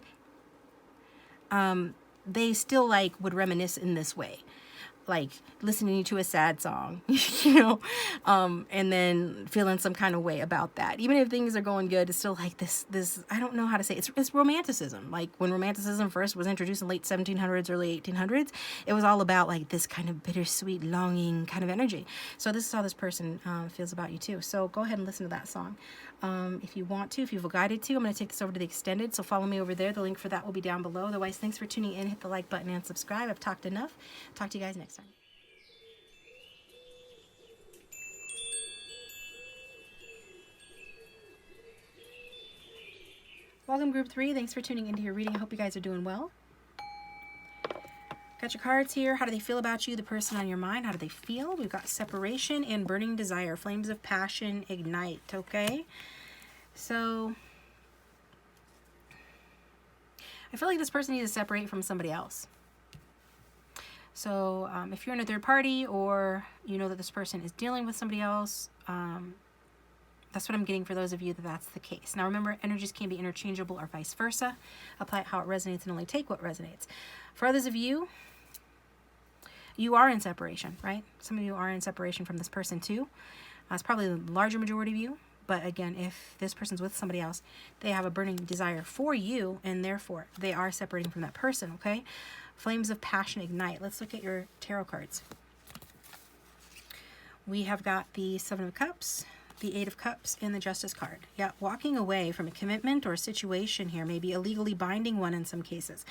they still like would reminisce in this way. Like listening to a sad song, you know, and then feeling some kind of way about that. Even if things are going good, it's still like this, I don't know how to say it. It's romanticism. Like when romanticism first was introduced in late 1700s, early 1800s, it was all about like this kind of bittersweet, longing kind of energy. So this is how this person feels about you too. So go ahead and listen to that song. If you want to, if you feel guided to, I'm going to take this over to the extended. So follow me over there. The link for that will be down below. Otherwise, thanks for tuning in. Hit the like button and subscribe. I've talked enough. Talk to you guys next time. Welcome, group 3. Thanks for tuning into your reading. I hope you guys are doing well. Got your cards here. How do they feel about you, the person on your mind? How do they feel? We've got separation and burning desire. Flames of passion ignite, okay? So I feel like this person needs to separate from somebody else. So if you're in a third party, or you know that this person is dealing with somebody else, that's what I'm getting for those of you that's the case. Now remember, energies can be interchangeable or vice versa. Apply it how it resonates and only take what resonates. For others of you, you are in separation, right? Some of you are in separation from this person too. It's probably the larger majority of you. But again, if this person's with somebody else, they have a burning desire for you, and therefore they are separating from that person, okay? Flames of passion ignite. Let's look at your tarot cards. We have got the Seven of Cups, the Eight of Cups and the Justice card. Yeah, walking away from a commitment or a situation here, maybe a legally binding one in some cases.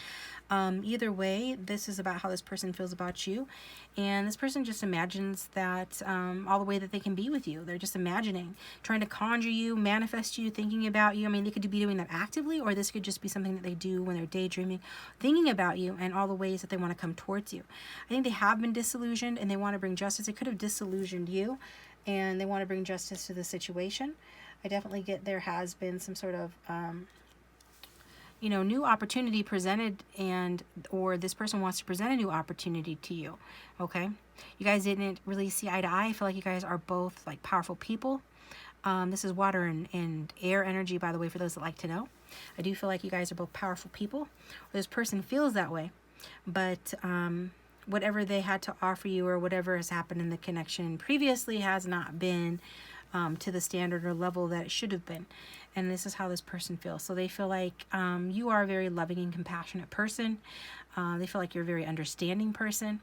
Either way, this is about how this person feels about you. And this person just imagines that all the way that they can be with you. They're just imagining, trying to conjure you, manifest you, thinking about you. I mean, they could be doing that actively, or this could just be something that they do when they're daydreaming, thinking about you and all the ways that they want to come towards you. I think they have been disillusioned and they want to bring justice. They could have disillusioned you and they want to bring justice to the situation. I definitely get there has been some sort of new opportunity presented, and or this person wants to present a new opportunity to you. Okay, you guys didn't really see eye to eye. I feel like you guys are both like powerful people. This is water and air energy, by the way, for those that like to know. I do feel like you guys are both powerful people. This person feels that way, but whatever they had to offer you or whatever has happened in the connection previously has not been to the standard or level that it should have been. And this is how this person feels. So they feel like you are a very loving and compassionate person. They feel like you're a very understanding person.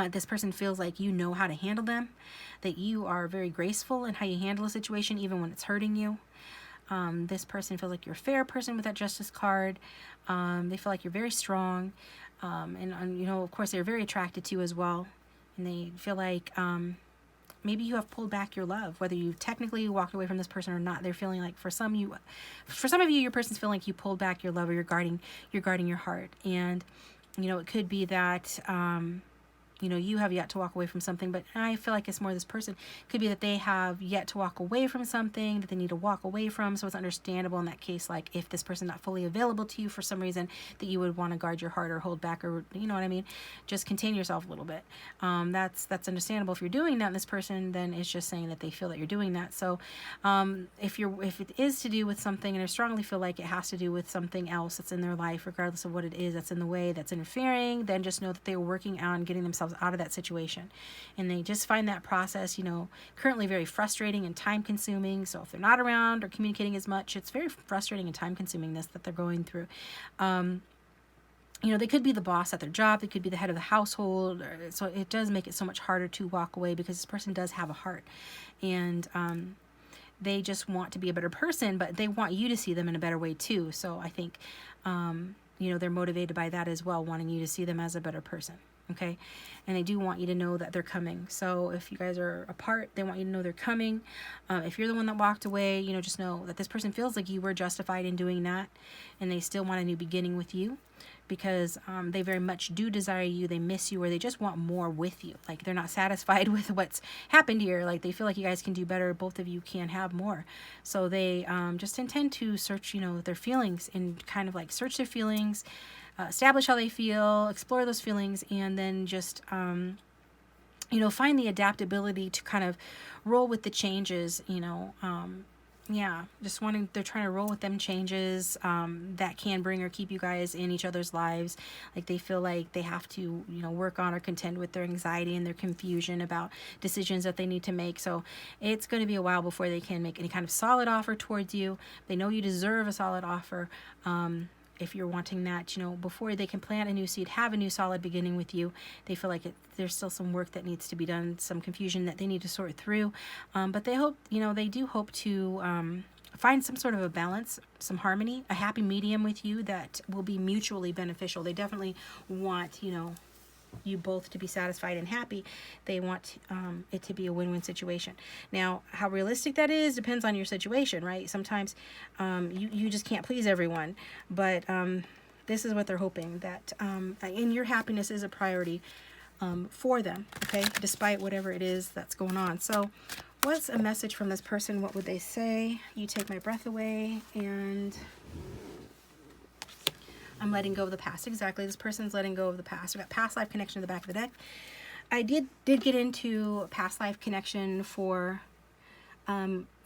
This person feels like you know how to handle them, that you are very graceful in how you handle a situation, even when it's hurting you. This person feels like you're a fair person with that Justice card. They feel like you're very strong. And of course, they're very attracted to you as well. And they feel like maybe you have pulled back your love, whether you technically walked away from this person or not. They're feeling like for some of you, your person's feeling like you pulled back your love, or you're guarding your heart. And it could be that you have yet to walk away from something, but I feel like it's more this person. It could be that they have yet to walk away from something that they need to walk away from. So it's understandable in that case, like if this person's not fully available to you for some reason, that you would want to guard your heart or hold back, or you know what I mean? Just contain yourself a little bit. That's understandable. If you're doing that, and this person then is just saying that they feel that you're doing that. So if it is to do with something, and I strongly feel like it has to do with something else that's in their life, regardless of what it is that's in the way, that's interfering, then just know that they're working on getting themselves out of that situation. And they just find that process, currently very frustrating and time consuming. So if they're not around or communicating as much, it's very frustrating and time consuming, this that they're going through. They could be the boss at their job. They could be the head of the household. So it does make it so much harder to walk away, because this person does have a heart, and they just want to be a better person, but they want you to see them in a better way too. So I think, they're motivated by that as well, wanting you to see them as a better person. Okay, and they do want you to know that they're coming. So if you guys are apart, they want you to know they're coming. If you're the one that walked away, just know that this person feels like you were justified in doing that, and they still want a new beginning with you, because they very much do desire you. They miss you, or they just want more with you. Like they're not satisfied with what's happened here. Like they feel like you guys can do better. Both of you can have more. So they just intend to search, their feelings, and kind of like search their feelings, establish how they feel, explore those feelings, and then just, find the adaptability to kind of roll with the changes, they're trying to roll with them changes that can bring or keep you guys in each other's lives. Like they feel like they have to, work on or contend with their anxiety and their confusion about decisions that they need to make. So it's going to be a while before they can make any kind of solid offer towards you. They know you deserve a solid offer. If you're wanting that, before they can plant a new seed, have a new solid beginning with you, they feel like there's still some work that needs to be done, some confusion that they need to sort through. But they hope, they do hope to find some sort of a balance, some harmony, a happy medium with you that will be mutually beneficial. They definitely want, you both to be satisfied and happy. They want it to be a win-win situation. Now, how realistic that is depends on your situation, right? Sometimes you just can't please everyone, but this is what they're hoping, that and your happiness is a priority for them, okay, despite whatever it is that's going on. So what's a message from this person? What would they say? You take my breath away, and I'm letting go of the past. Exactly. This person's letting go of the past. We got past life connection in the back of the deck. I did get into past life connection for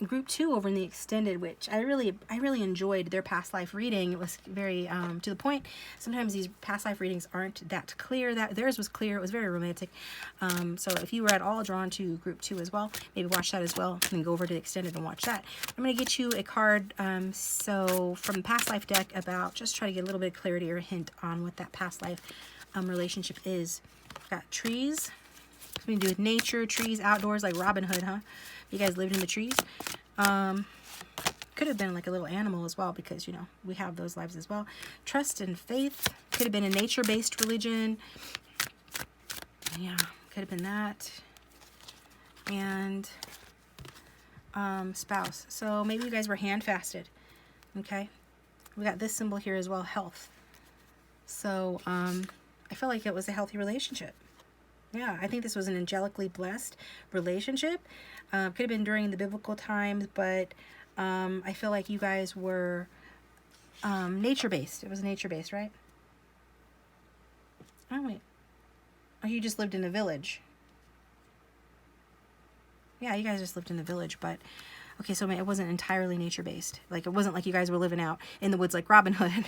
group 2 over in the extended, which I really enjoyed their past life reading. It was very to the point. Sometimes these past life readings aren't that clear. That theirs was clear. It was very romantic. So if you were at all drawn to group 2 as well, maybe watch that as well, and then go over to the extended and watch that. I'm going to get you a card so from the past life deck, about just try to get a little bit of clarity or a hint on what that past life relationship is. Got trees, Something to do with nature, trees, outdoors, like Robin Hood, huh? You guys lived in the trees. Could have been like a little animal as well, because, you know, we have those lives as well. Trust and faith. Could have been a nature-based religion. Yeah, could have been that. And spouse. So maybe you guys were hand-fasted. Okay. We got this symbol here as well, health. So I feel like it was a healthy relationship. Yeah, I think this was an angelically blessed relationship. Could have been during the biblical times, but I feel like you guys were nature-based. It was nature-based, right? Oh, wait. Oh, you just lived in a village. Yeah, you guys just lived in the village, but... Okay, so it wasn't entirely nature-based. Like, it wasn't like you guys were living out in the woods like Robin Hood,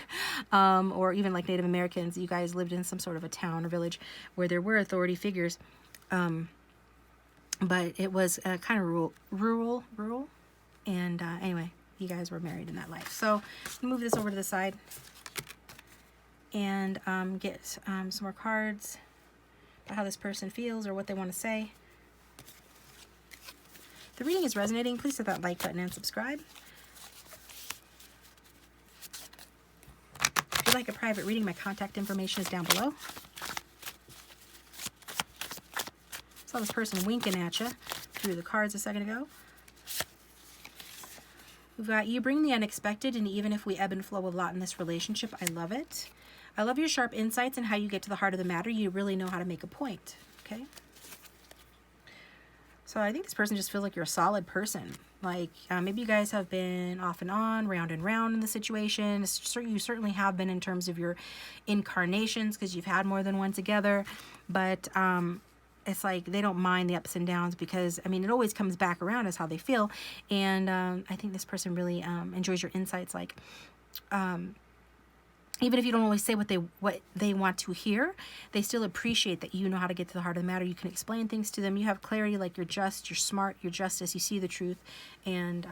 or even like Native Americans. You guys lived in some sort of a town or village where there were authority figures. But it was kind of rural. And anyway, you guys were married in that life. So move this over to the side and get some more cards about how this person feels or what they want to say. If the reading is resonating, please hit that like button and subscribe. If you'd like a private reading, my contact information is down below. Saw this person winking at you through the cards a second ago. We've got, you bring the unexpected, and even if we ebb and flow a lot in this relationship, I love it. I love your sharp insights and how you get to the heart of the matter. You really know how to make a point, okay? So I think this person just feels like you're a solid person. Like, maybe you guys have been off and on, round and round in the situation. You certainly have been in terms of your incarnations, because you've had more than one together. But it's like they don't mind the ups and downs, because, I mean, it always comes back around as how they feel. And I think this person really enjoys your insights. Like, even if you don't always say what they want to hear, they still appreciate that you know how to get to the heart of the matter. You can explain things to them. You have clarity, like you're just, you're smart, you're justice, you see the truth. And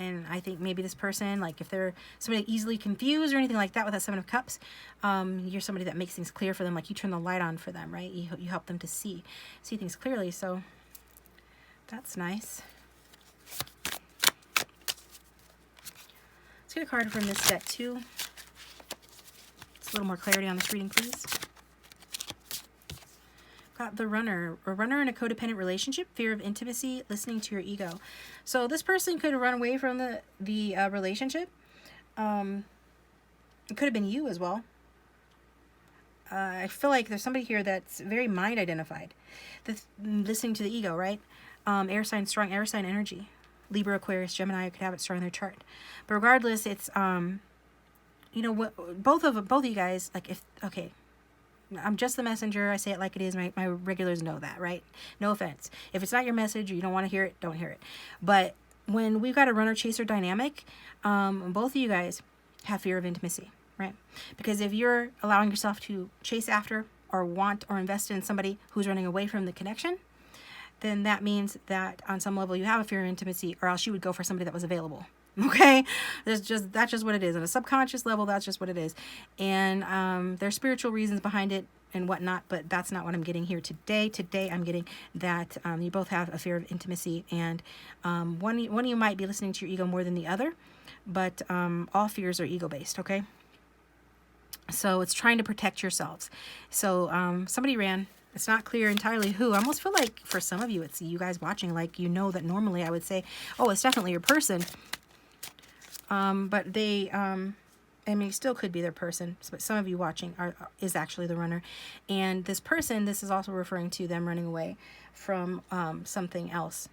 I think maybe this person, like if they're somebody easily confused or anything like that with that Seven of Cups, you're somebody that makes things clear for them. Like you turn the light on for them, right? You help them to see things clearly. So that's nice. Let's get a card from this deck too. A little more clarity on this reading, please. Got the runner. A runner in a codependent relationship, fear of intimacy, listening to your ego. So this person could run away from the relationship. It could have been you as well. I feel like there's somebody here that's very mind identified. Listening to the ego, right? Air sign, strong air sign energy. Libra, Aquarius, Gemini could have it strong in their chart. But regardless, it's you know what, both of you guys, like, if, okay, I'm just the messenger, I say it like it is, my regulars know that, right? No offense. If it's not your message or you don't want to hear it, don't hear it. But when we've got a runner-chaser dynamic, both of you guys have fear of intimacy, right? Because if you're allowing yourself to chase after or want or invest in somebody who's running away from the connection, then that means that on some level you have a fear of intimacy, or else you would go for somebody that was available. Okay, that's just what it is. On a subconscious level, that's just what it is. And there's spiritual reasons behind it and whatnot, but that's not what I'm getting here today. Today I'm getting that you both have a fear of intimacy, and one of you might be listening to your ego more than the other, but all fears are ego-based, okay? So it's trying to protect yourselves. So somebody ran. It's not clear entirely who. I almost feel like for some of you, it's you guys watching, like, you know that normally I would say, oh, it's definitely your person. But they, I mean, it still could be their person, but some of you watching is actually the runner. And this person, this is also referring to them running away from something else,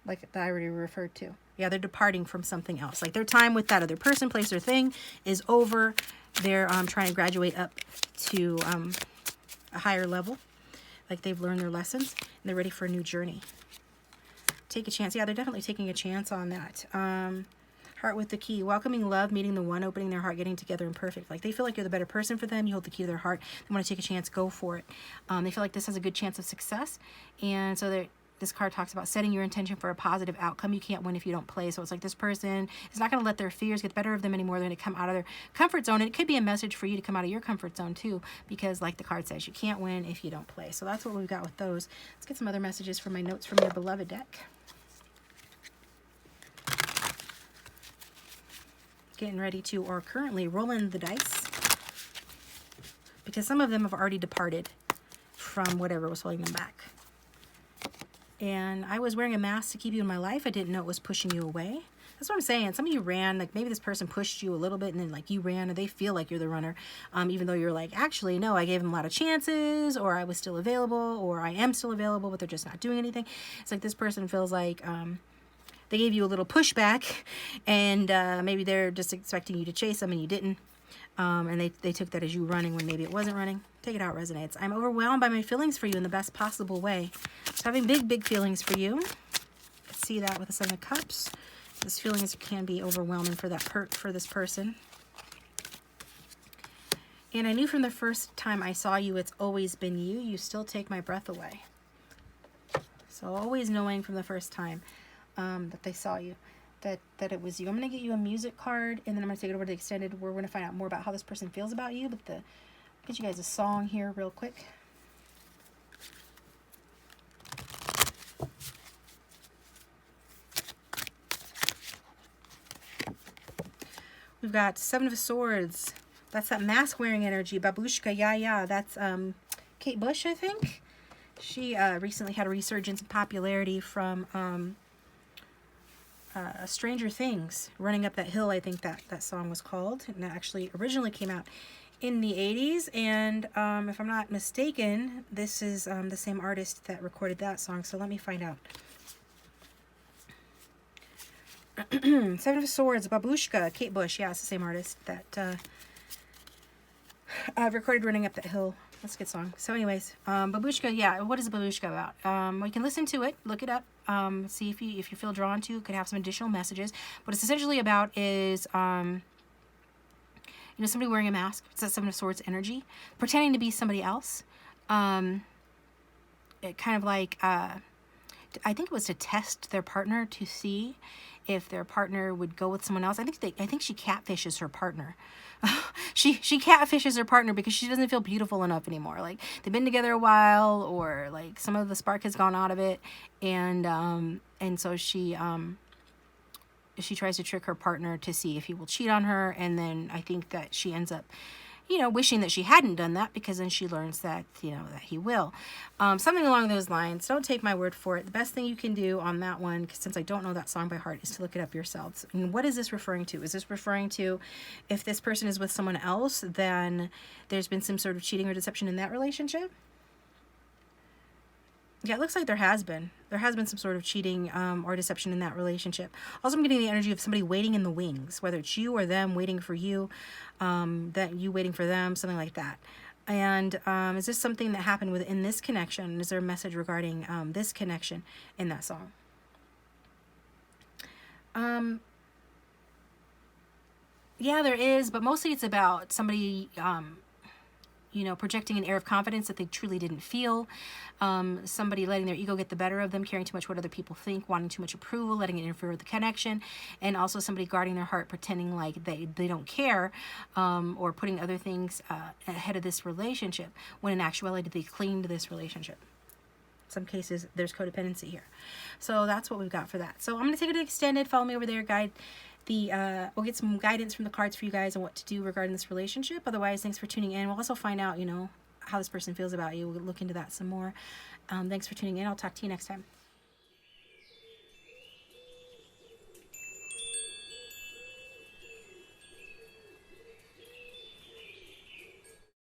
like that I already referred to. Yeah, they're departing from something else. Like their time with that other person, place, or thing is over. They're trying to graduate up to a higher level. Like they've learned their lessons and they're ready for a new journey. Take a chance. Yeah, they're definitely taking a chance on that. Heart with the key. Welcoming love, meeting the one, opening their heart, getting together and perfect. Like they feel like you're the better person for them. You hold the key to their heart. They want to take a chance, go for it. They feel like this has a good chance of success. And so this card talks about setting your intention for a positive outcome. You can't win if you don't play. So it's like this person is not going to let their fears get the better of them anymore. They're going to come out of their comfort zone. And it could be a message for you to come out of your comfort zone too, because like the card says, you can't win if you don't play. So that's what we've got with those. Let's get some other messages from my notes from your beloved deck. Getting ready to, or currently rolling the dice, because some of them have already departed from whatever was holding them back. And I was wearing a mask to keep you in my life. I didn't know it was pushing you away. That's what I'm saying. Some of you ran, like maybe this person pushed you a little bit and then like you ran, and they feel like you're the runner, even though you're like, actually, no, I gave them a lot of chances, or I was still available, or I am still available, but they're just not doing anything. It's like this person feels like they gave you a little pushback, and maybe they're just expecting you to chase them and you didn't. And they took that as you running when maybe it wasn't running. Take it out, resonates. I'm overwhelmed by my feelings for you in the best possible way. So having big feelings for you. Let's see that with the Seven of Cups. These feelings can be overwhelming for for this person. And I knew from the first time I saw you, it's always been you. You still take my breath away. So always knowing from the first time that they saw you, that it was you. I'm going to get you a music card, and then I'm going to take it over to the extended, where we're going to find out more about how this person feels about you. But I'll get you guys a song here real quick. We've got Seven of Swords. That's that mask wearing energy. Babushka, yeah. That's Kate Bush, I think. She recently had a resurgence in popularity from Stranger Things, Running Up That Hill, I think that song was called. And that actually originally came out in the 80s. And if I'm not mistaken, this is the same artist that recorded that song. So let me find out. Seven of Swords, Babushka, Kate Bush. Yeah, it's the same artist that recorded Running Up That Hill. That's a good song. So anyways, Babushka, yeah, what is Babushka about? We can listen to it, look it up, see if you feel drawn to. It could have some additional messages. What it's essentially about is, somebody wearing a mask. It's that Seven of Swords energy, pretending to be somebody else. It kind of like, I think it was to test their partner to see if their partner would go with someone else. I think she catfishes her partner. she catfishes her partner because she doesn't feel beautiful enough anymore. Like they've been together a while, or like some of the spark has gone out of it, and so she tries to trick her partner to see if he will cheat on her, and then I think that she ends up wishing that she hadn't done that, because then she learns that, that he will. Something along those lines. Don't take my word for it. The best thing you can do on that one, since I don't know that song by heart, is to look it up yourselves. And what is this referring to? Is this referring to if this person is with someone else, then there's been some sort of cheating or deception in that relationship? Yeah, it looks like there has been. There has been some sort of cheating or deception in that relationship. Also, I'm getting the energy of somebody waiting in the wings, whether it's you or them waiting for you, that you waiting for them, something like that. And is this something that happened within this connection? Is there a message regarding this connection in that song? Yeah, there is, but mostly it's about somebody projecting an air of confidence that they truly didn't feel. Somebody letting their ego get the better of them, caring too much what other people think, wanting too much approval, letting it interfere with the connection. And also somebody guarding their heart, pretending like they don't care, or putting other things ahead of this relationship, when in actuality they cling to this relationship. In some cases, there's codependency here. So that's what we've got for that. So I'm going to take it extended. Follow me over there, guide. We'll get some guidance from the cards for you guys on what to do regarding this relationship. Otherwise, thanks for tuning in. We'll also find out, how this person feels about you. We'll look into that some more. Thanks for tuning in. I'll talk to you next time.